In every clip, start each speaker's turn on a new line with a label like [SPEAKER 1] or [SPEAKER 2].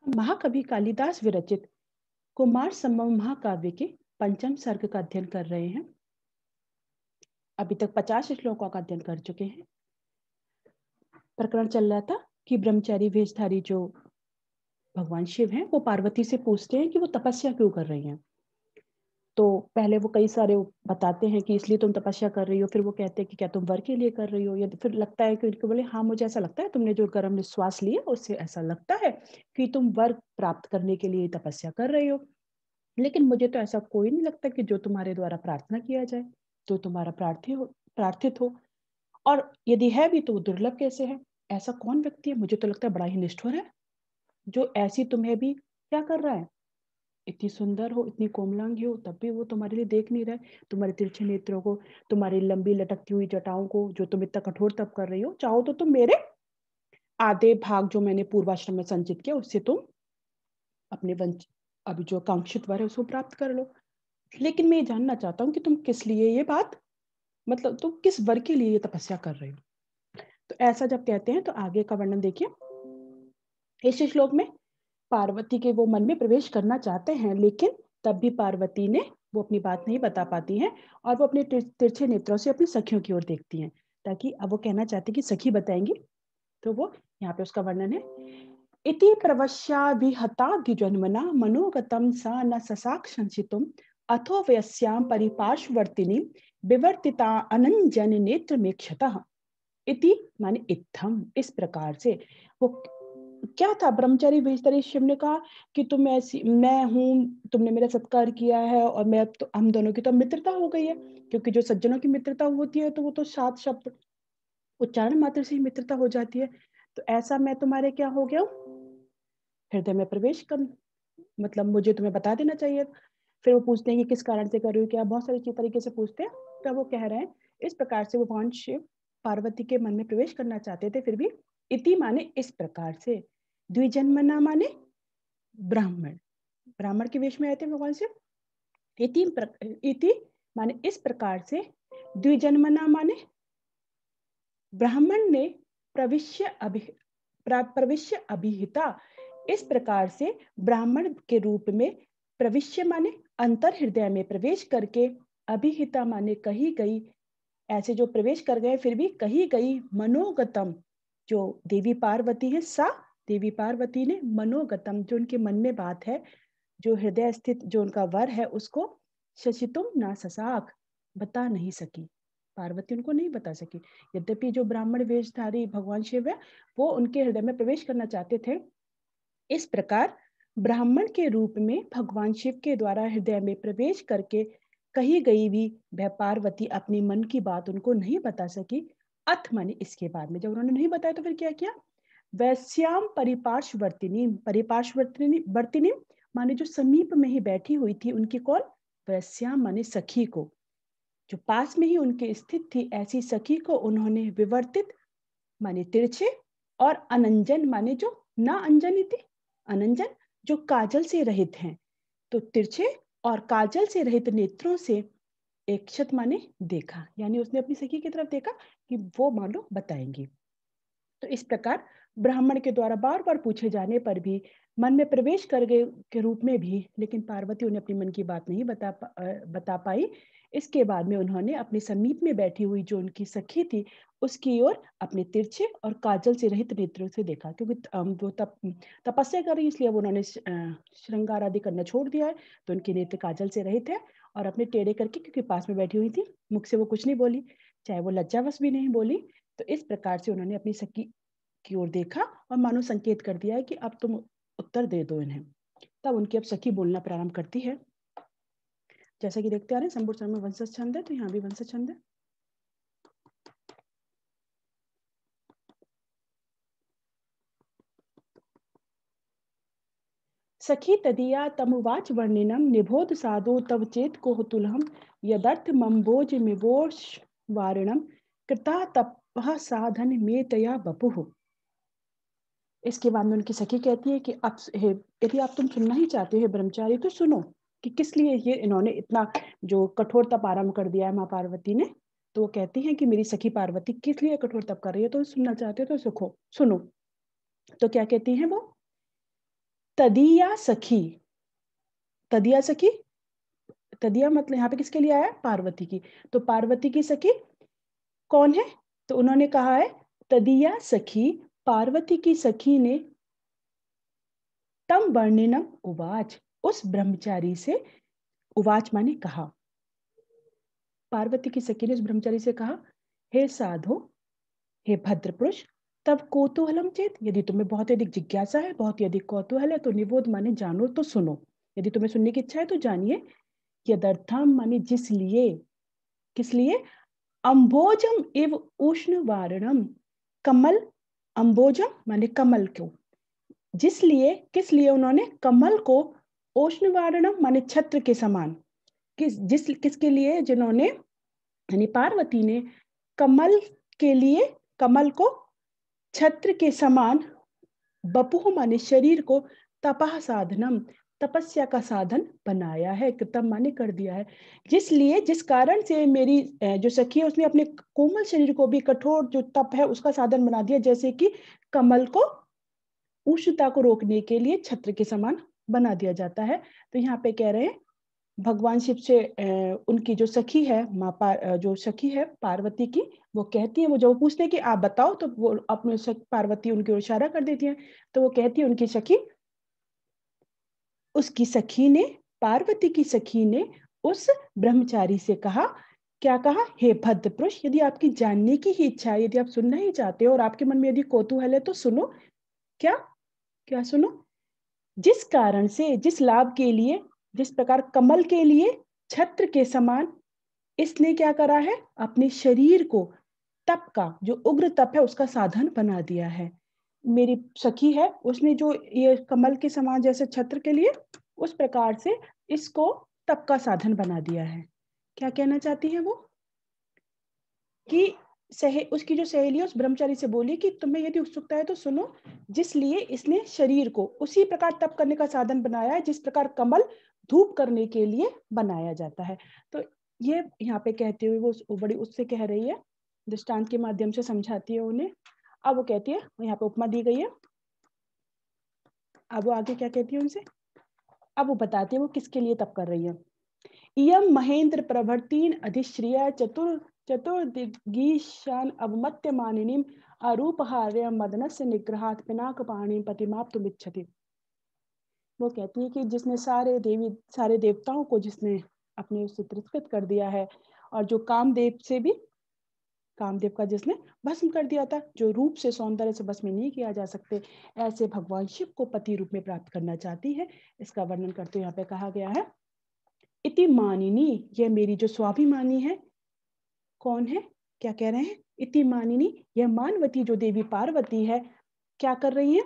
[SPEAKER 1] महाकवि कालिदास विरचित कुमार संभव महाकाव्य के पंचम सर्ग का अध्ययन कर रहे हैं। अभी तक 50 श्लोकों का अध्ययन कर चुके हैं। प्रकरण चल रहा था कि ब्रह्मचारी वेशधारी जो भगवान शिव हैं, वो पार्वती से पूछते हैं कि वो तपस्या क्यों कर रही हैं। तो पहले वो कई सारे बताते हैं कि इसलिए तुम तपस्या कर रही हो, फिर वो कहते हैं कि क्या तुम वर के लिए कर रही हो, या फिर लगता है कि उनको बोले हाँ मुझे ऐसा लगता है तुमने जो गर्म निश्वास लिए उससे ऐसा लगता है कि तुम वर प्राप्त करने के लिए तपस्या कर रही हो। लेकिन मुझे तो ऐसा कोई नहीं लगता कि जो तुम्हारे द्वारा प्रार्थना किया जाए, जो तुम्हारा प्रार्थित हो, और यदि है भी तो वो दुर्लभ कैसे है? ऐसा कौन व्यक्ति है? मुझे तो लगता है बड़ा ही निष्ठुर है, जो ऐसी तुम्हें भी क्या कर रहा है? इतनी सुंदर हो, इतनी कोमलांगी हो, तब भी वो तुम्हारे लिए देख नहीं रहा है। तुम्हारे तिरछे नेत्रों को, तुम्हारी लंबी लटकती हुई जटाओं को, जो तुम इतना कठोर तप कर रही हो, चाहो तो तुम मेरे आधे भाग जो मैंने पूर्वाश्रम में संचित किया, उससे तुम अपने वंश अभी जो कांक्षित वर है उसको प्राप्त कर लो। लेकिन मैं ये जानना चाहता हूँ कि तुम किस लिए ये बात, मतलब तुम किस वर के लिए ये तपस्या कर रहे हो? तो ऐसा जब कहते हैं तो आगे का वर्णन देखिए। इस श्लोक में पार्वती के वो मन में प्रवेश करना चाहते हैं, लेकिन तब भी पार्वती ने वो अपनी बात नहीं बता पाती हैं, और वो अपने तिरछे नेत्रों से अपनी सखियों की ओर देखती हैं, ताकि अब वो कहना चाहती कि सखी बताएंगी। तो वो यहाँ पे उसका वर्णन है। इति प्रवश्या विहताद्युजन्मना मनोगतं सा न ससाक् संचितुम् अथो वयस्यां परिपार्श्ववर्तिनी विवर्तिता अनंजन नेत्रमेक्षतः। इति माने इत्थम, इस प्रकार से। वो क्या था, ब्रह्मचारी वेशधारी शिव ने कहा कि तुम ऐसी, मैं हूँ, तुमने मेरा सत्कार किया है, और मैं अब तो हम दोनों की तो मित्रता हो गई है। क्योंकि जो सज्जनों की मित्रता होती है तो वो तो 7 शब्द उच्चारण मात्र से ही मित्रता हो जाती है। तो ऐसा मैं तुम्हारे क्या हो गया हूँ, हृदय में प्रवेश कर, मतलब मुझे तुम्हें बता देना चाहिए। फिर वो पूछते हैं कि किस कारण से कर रही हो, क्या, बहुत सारी तरीके से पूछते हैं। तो वो कह रहे हैं इस प्रकार से वो भगवान शिव पार्वती के मन में प्रवेश करना चाहते थे, फिर भी इति माने इस प्रकार से, द्विजन्मना माने ब्राह्मण, ब्राह्मण के वेश में आए थे भगवान शिव। इति माने इस प्रकार से, द्विजन्मना माने ब्राह्मण ने प्रविश्य अभिहिता, इस प्रकार से ब्राह्मण के रूप में, प्रविश्य माने अंतर हृदय में प्रवेश करके, अभिहिता माने कही गई, ऐसे जो प्रवेश कर गए फिर भी कही गई, मनोगतम, जो देवी पार्वती है, सा देवी पार्वती ने मनोगतम, जो उनके मन में बात है, जो हृदय स्थित जो उनका वर है, उसको शशितुम ना ससाक, बता नहीं सकी। पार्वती उनको नहीं बता सकी। यद्यपि जो ब्राह्मण वेशधारी भगवान शिव है, वो उनके हृदय में प्रवेश करना चाहते थे। इस प्रकार ब्राह्मण के रूप में भगवान शिव के द्वारा हृदय में प्रवेश करके कही गई भी वह पार्वती अपनी मन की बात उनको नहीं बता सकी। अथ माने इसके बाद में, जब उन्होंने नहीं बताया तो फिर क्या किया? वैश्याम परिपार्श्ववर्तिनी, परिपार्श्ववर्तिनी वर्तिनी माने जो समीप में ही बैठी हुई थी उनकी कौन? वैश्याम माने सखी को, जो पास में ही उनके स्थित थी, ऐसी सखी को उन्होंने विवर्तित माने तिरछे, और अनंजन माने जो ना अंजनी थी, अनंजन जो काजल से रहित हैं, तो तिरछे और काजल से रहित नेत्रों से एक क्षत माने देखा, यानी उसने अपनी सखी की तरफ देखा कि वो मान लो बताएंगी। तो इस प्रकार ब्राह्मण के द्वारा बार बार पूछे जाने पर भी, मन में प्रवेश कर गए के रूप में भी, लेकिन पार्वती उन्हें अपनी मन की बात नहीं बता पाई। इसके बाद में उन्होंने अपने समीप में बैठी हुई जो उनकी सखी थी, उसकी ओर अपने तिरछे और काजल से रहित नेत्रों से देखा, क्योंकि वो तपस्या कर रही, इसलिए अब उन्होंने श्रृंगार आदि करना छोड़ दिया है। तो उनके नेत्र काजल से रहित है, और अपने टेढ़े करके, क्योंकि पास में बैठी हुई थी, मुख से वो कुछ नहीं बोली, चाहे वो लज्जावश भी नहीं बोली। तो इस प्रकार से उन्होंने अपनी सखी की ओर देखा, और मानो संकेत कर दिया है कि अब तुम उत्तर दे दो इन्हें। तब उनकी अब सखी बोलना प्रारंभ करती है। जैसा कि देखते आ रहे हैं, संपूर्ण शर्मा वंशज छंद है, तो यहाँ भी वंशज छंद है। सखी तदिया तमुवाच वर्णिनम निबोध साधु तव चेत कोहतुलहम यदर्थ मम्बोज मिवोश वारिणम कृता तपः साधन में तया बपुः। इसके बाद में उनकी सखी कहती है कि अब यदि आप तुम सुनना ही चाहते हो ब्रह्मचारी, तो सुनो कि किस लिए ये इन्होंने इतना जो कठोर तप आरंभ कर दिया है माँ पार्वती ने। तो वो कहती हैं कि मेरी सखी पार्वती किस लिए कठोर तप कर रही है, तो सुनना चाहते हो तो सुनो। तो क्या कहती हैं वो? तदिया सखी, तदिया सखी, तदिया मतलब यहाँ पे किसके लिए आया? पार्वती की। तो पार्वती की सखी कौन है? तो उन्होंने कहा है तदिया सखी, पार्वती की सखी ने तम वर्णिनम उवाच, उस ब्रह्मचारी से, उवाच माने कहा, पार्वती की सखी ने उस ब्रह्मचारी से कहा, हे साधो, हे भद्र पुरुष, तब कौतूहलम चेत, यदि तुम्हें बहुत अधिक जिज्ञासा है, बहुत ही अधिक कौतूहल है, तो निबोध माने जानो, तो सुनो। यदि तुम्हें सुनने की इच्छा है तो जानिए। यदर्थम माने जिस लिए, किस लिए? अम्भोजम एव उष्ण वारणम, कमल, अम्भोजम माने कमल को, जिस लिए, किस लिए उन्होंने कमल को उष्ण वारणम माने छत्र के समान, किसके लिए? जिन्होंने, यानी पार्वती ने कमल के लिए, कमल को छत्र के समान, बपुह माने शरीर को, तपह साधनम तपस्या का साधन बनाया है, कृतम माने कर दिया है। जिसलिए, जिस कारण से मेरी जो सखी है उसने अपने कोमल शरीर को भी कठोर जो तप है उसका साधन बना दिया, जैसे कि कमल को उष्णता को रोकने के लिए छत्र के समान बना दिया जाता है। तो यहाँ पे कह रहे हैं भगवान शिव से उनकी जो सखी है, जो सखी है पार्वती की, वो कहती है, वो जब पूछते हैं कि आप बताओ, तो वो अपने पार्वती उनकी ओर इशारा कर देती है। तो वो कहती है उनकी सखी, उसकी सखी ने, पार्वती की सखी ने उस ब्रह्मचारी से कहा, क्या कहा? हे भद्र पुरुष, यदि आपकी जानने की ही इच्छा है, यदि आप सुनना ही चाहते हो और आपके मन में यदि कौतूहल है, तो सुनो। क्या? क्या सुनो? जिस कारण से, जिस लाभ के लिए, जिस प्रकार कमल के लिए छत्र के समान इसने क्या करा है? अपने शरीर को तप का, जो उग्र तप है उसका साधन बना दिया है। मेरी सखी है, उसने जो ये कमल के समान जैसे छत्र के लिए, उस प्रकार से इसको तप का साधन बना दिया है। क्या कहना चाहती है वो? कि उसकी जो सहेली है उस ब्रह्मचारी से बोली कि तुम्हें यदि उत्सुकता है तो सुनो, जिसलिए इसने शरीर को उसी प्रकार तप करने का साधन बनाया है जिस प्रकार कमल धूप करने के लिए बनाया जाता है। तो ये यहाँ पे कहते हुए वो बड़ी उससे कह रही है, दृष्टांत के माध्यम से समझाती है उन्हें। अब वो कहती है, यहाँ पे उपमा दी गई है, अब वो आगे क्या कहती है उनसे, अब वो बताती है वो किसके लिए तप कर रही है। इयम महेंद्र प्रभृतीन अधिश्रिया चतुर्दिगीशान अवमत्य मानिनीम अरूपहार्य मदनस्य निग्रहात् पिनाक पाणिम प्रतिमाप्तुम इच्छति। वो कहती है कि जिसने सारे देवताओं को जिसने अपने उससे तिरस्कृत कर दिया है, और जो कामदेव से भी, कामदेव का जिसने भस्म कर दिया था, जो रूप से, सौंदर्य से भस्म नहीं किया जा सकते, ऐसे भगवान शिव को पति रूप में प्राप्त करना चाहती है। इसका वर्णन करते यहाँ पे कहा गया है, इति मानिनी, यह मेरी जो स्वाभिमानी है, कौन है? क्या कह रहे हैं? इति मानिनी, यह मानवती जो देवी पार्वती है, क्या कर रही है?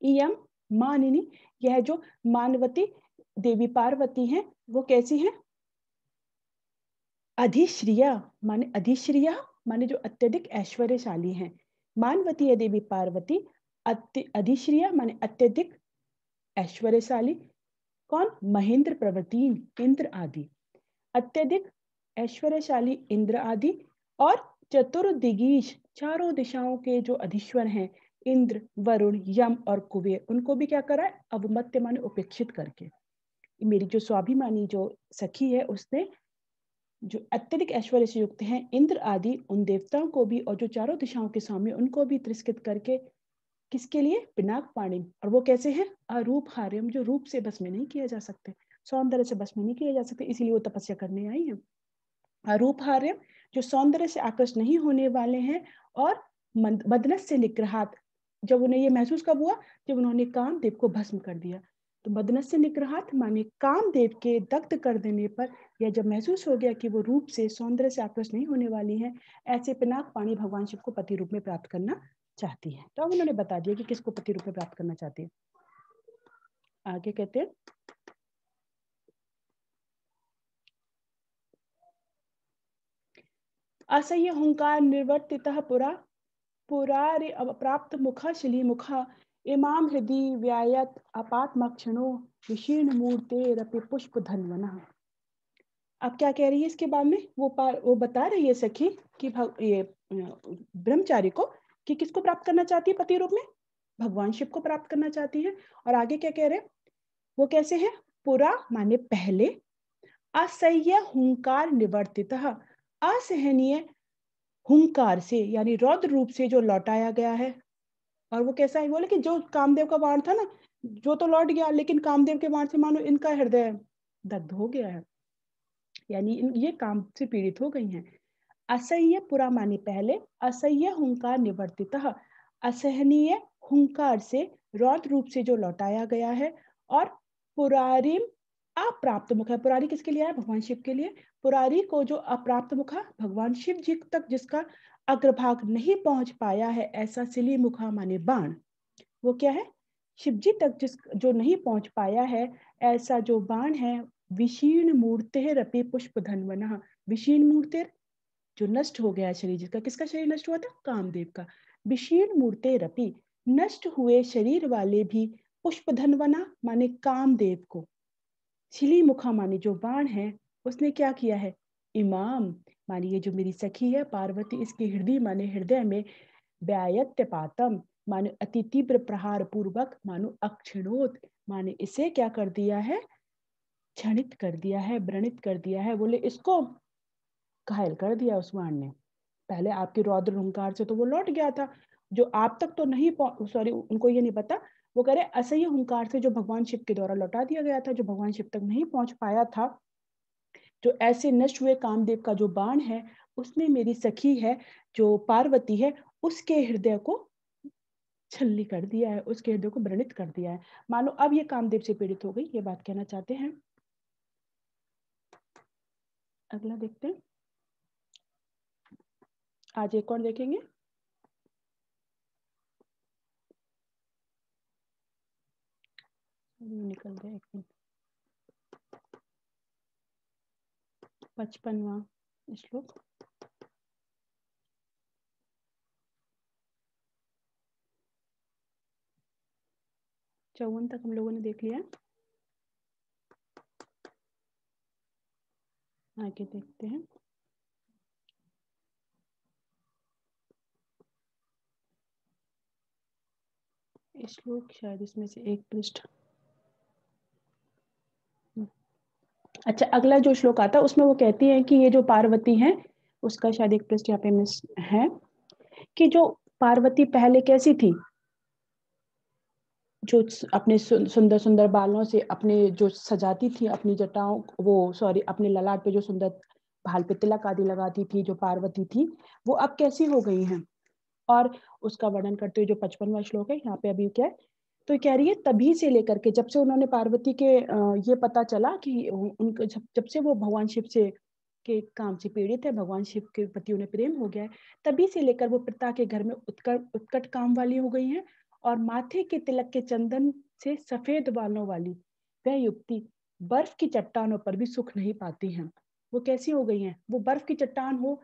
[SPEAKER 1] इयम मानिनी, यह जो मानवती देवी पार्वती है वो कैसी है? अधिश्रिया माने, अधिश्रिया माने जो अत्यधिक ऐश्वर्यशाली हैं। मानवती है देवी पार्वती, अधिश्रिया माने अत्यधिक ऐश्वर्यशाली। कौन? महेंद्र प्रवतीन, इंद्र आदि, अत्यधिक ऐश्वर्यशाली इंद्र आदि, और चतुर्दिगीश, चारों दिशाओं के जो अधीश्वर हैं, इंद्र, वरुण, यम और कुबेर, उनको भी क्या करा है? अवमत्य माने उपेक्षित करके। मेरी जो स्वाभिमानी जो सखी है, उसने जो अत्यधिक ऐश्वर्य से युक्त हैं, इंद्र आदि उन देवताओं को भी, और जो चारों दिशाओं के स्वामी उनको भी तिरस्कृत करके, किसके लिए? पिनाक पाणी, और वो कैसे हैं? अरूप हार्यम, जो रूप से भस्म नहीं किया जा सकते, सौंदर्य से भस्म नहीं किया जा सकते, इसीलिए वो तपस्या करने आई है। अरूप हार्यम, जो सौंदर्य से आकृष्ट नहीं होने वाले हैं, और मदनस से निग्रहात, जब उन्हें ये महसूस कब हुआ? जब उन्होंने कामदेव को भस्म कर दिया। तो मदनस से निग्रहात माने कामदेव के दग्ध कर देने पर, या जब महसूस हो गया कि वो रूप से, सौंदर्य से आकृष्ट नहीं होने वाली हैं, ऐसे पिनाक पाणी भगवान शिव को पति रूप में प्राप्त करना चाहती है। तो अब उन्होंने बता दिया कि किसको पति रूप में प्राप्त करना चाहती है। आगे कहते हैं, असह्य हुंकार निर्वर्तितः पुरा पुरारे अप्राप्त मुखा शिली मुखा इमाम हृदय व्यायत अपात्मक्षणो विशीर्ण मूर्ते रपि पुष्प धन्वना। अब क्या कह रही है इसके बाद में? वो बता रही है सखी कि ये ब्रह्मचारी को, कि किसको प्राप्त करना चाहती है पति रूप में? भगवान शिव को प्राप्त करना चाहती हैं। और आगे क्या कह रहे हैं, वो कैसे हैं, पुरा माने पहले, असह्य हुंकार निवर्तितः, असहनीय हुंकार से यानी रौद्र रूप से जो लौटाया गया है। और वो कैसा है, बोले कि जो कामदेव का बाण था ना, जो तो लौट गया, लेकिन कामदेव के बाण से मानो इनका हृदय दग्ध हो गया है, यानी ये काम से पीड़ित हो गई हैं। असह्य पुरा माने पहले, असह्य हुंकार निवर्तितः, असहनीय हुंकार से रौद्र रूप से जो लौटाया गया है। और पुरारिम अप्राप्त मुख है, पुरारी किसके लिए है, भगवान शिव के लिए। पुरारी को जो अप्राप्त मुखा, भगवान शिव जी तक जिसका अग्रभाग नहीं पहुंच पाया है, ऐसा सिली मुखा माने बाण, वो क्या है, शिव जी तक जिस जो नहीं पहुंच पाया है, ऐसा जो बाण है, विशीर्ण मूर्ते रपि पुष्प धनवना, विशीर्ण मूर्ते जो नष्ट हो गया शरीर, जिसका किसका शरीर नष्ट हुआ था, कामदेव का। विशीर्ण मूर्ते रपि, नष्ट हुए शरीर वाले भी, पुष्प धनवना माने कामदेव को, छिली मुखा माने जो बाण है, उसने क्या किया है, इमाम माने ये जो मेरी सखी है पार्वती, इसके हृदय माने हृदय में, व्यायत्य पातम माने अति तीव्र प्रहार पूर्वक, मानो अक्षिणोत माने इसे क्या कर दिया है, क्षणित कर दिया है, व्रणित कर दिया है, बोले इसको घायल कर दिया उस बाण ने। पहले आपके रौद्र हुंकार से तो वो लौट गया था, जो आप तक तो नहीं, सॉरी उनको ये नहीं पता, वो कह रहे असह्य हुंकार से जो भगवान शिव के द्वारा लौटा दिया गया था, जो भगवान शिव तक नहीं पहुंच पाया था, जो ऐसे नष्ट हुए कामदेव का जो बाण है, उसने मेरी सखी है जो पार्वती है, उसके हृदय को छल्ली कर दिया है, उसके हृदय को व्रणित कर दिया है। मानो अब ये कामदेव से पीड़ित हो गई, ये बात कहना चाहते हैं। अगला देखते हैं, आज एक और देखेंगे। निकल गया एक मिनट। 55वां श्लोक, चौवन तक हम लोगों ने देख लिया, आगे देखते हैं। श्लोक शायद इसमें से एक पृष्ठ, अच्छा अगला जो श्लोक आता है उसमें वो कहती है कि ये जो पार्वती है, उसका शायद एक पृष्ठ यहाँ पे मिस है, कि जो पार्वती पहले कैसी थी, जो अपने सुंदर सुंदर बालों से अपने जो सजाती थी अपनी जटाओं, वो सॉरी अपने ललाट पे जो सुंदर भाल पे तिलक आदि लगाती थी, जो पार्वती थी, वो अब कैसी हो गई हैं। और उसका वर्णन करते हुए जो 55वां श्लोक है यहाँ पे अभी क्या है, तो कह रही है तभी से लेकर के, जब से उन्होंने पार्वती के ये पता चला कि उनको जब से वो भगवान शिव से के काम से पीड़ित है, भगवान शिव के प्रति उन्हें प्रेम हो गया है, तभी से लेकर वो पिता के घर में उत्कट काम वाली हो गई हैं। और माथे के तिलक के चंदन से सफेद बालों वाली वह युक्ति बर्फ की चट्टानों पर भी सुख नहीं पाती हैं। वो कैसी हो गई हैं, वो बर्फ की चट्टान हो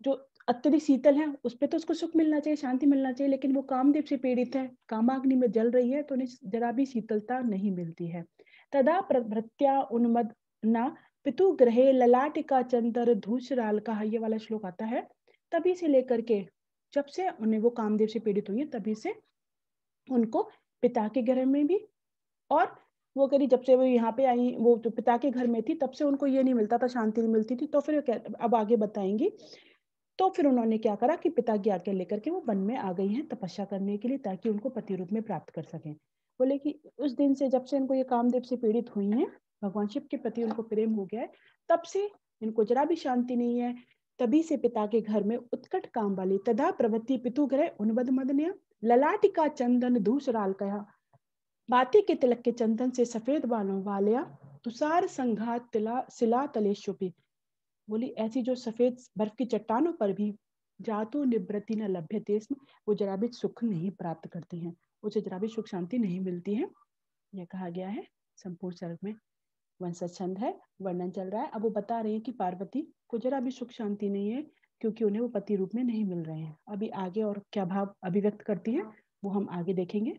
[SPEAKER 1] जो अत्यधिक शीतल है, उस पर तो उसको सुख मिलना चाहिए, शांति मिलना चाहिए, लेकिन वो कामदेव से पीड़ित है, कामाग्नि में जल रही है, तो उन्हें जरा भी शीतलता नहीं मिलती है। तदा प्रभृत्या उन्मद न पितु ग्रहे ललाटिका चंदर धूसराल का, ये वाला श्लोक आता है, तभी से लेकर के जब से उन्हें वो कामदेव से पीड़ित हुई है, तभी से उनको पिता के घर में भी, और वो करी जब से वो यहाँ पे आई, वो जो पिता के घर में थी तब से उनको ये नहीं मिलता था, शांति नहीं मिलती थी। तो फिर अब आगे बताएंगी, तो फिर उन्होंने क्या करा कि पिता की आज्ञा लेकर के वो वन में आ गई हैं तपस्या करने के लिए, ताकि उनको पति रूप में प्राप्त कर सकें। बोले कि उस दिन से जब से इनको ये कामदेव से पीड़ित हुई हैं, भगवान शिव के प्रति उनको प्रेम हो गया है, तब से इनको जरा भी शांति नहीं है। तभी से पिता के घर में उत्कट काम वाली, तदा प्रवृत्ति पितु ग्रह उन्मद मदन्य ललाटिका चंदन दूसराल कहा, बाती के तिलक के चंदन से सफेद बालों वालिया तुषार संघात तिला सिला तले शुपी। बोली ऐसी जो सफेद बर्फ की चट्टानों पर भी जातु निवृत्ति न लभ्य देश में, वो जरा भी सुख नहीं प्राप्त करती हैं, उसे जरा भी सुख शांति नहीं मिलती है। यह कहा गया है संपूर्ण सर्ग में। वंशज छंद है, वर्णन चल रहा है। अब वो बता रही है कि पार्वती को जरा भी सुख शांति नहीं है, क्योंकि उन्हें वो पति रूप में नहीं मिल रहे हैं। अभी आगे और क्या भाव अभिव्यक्त करती है वो हम आगे देखेंगे।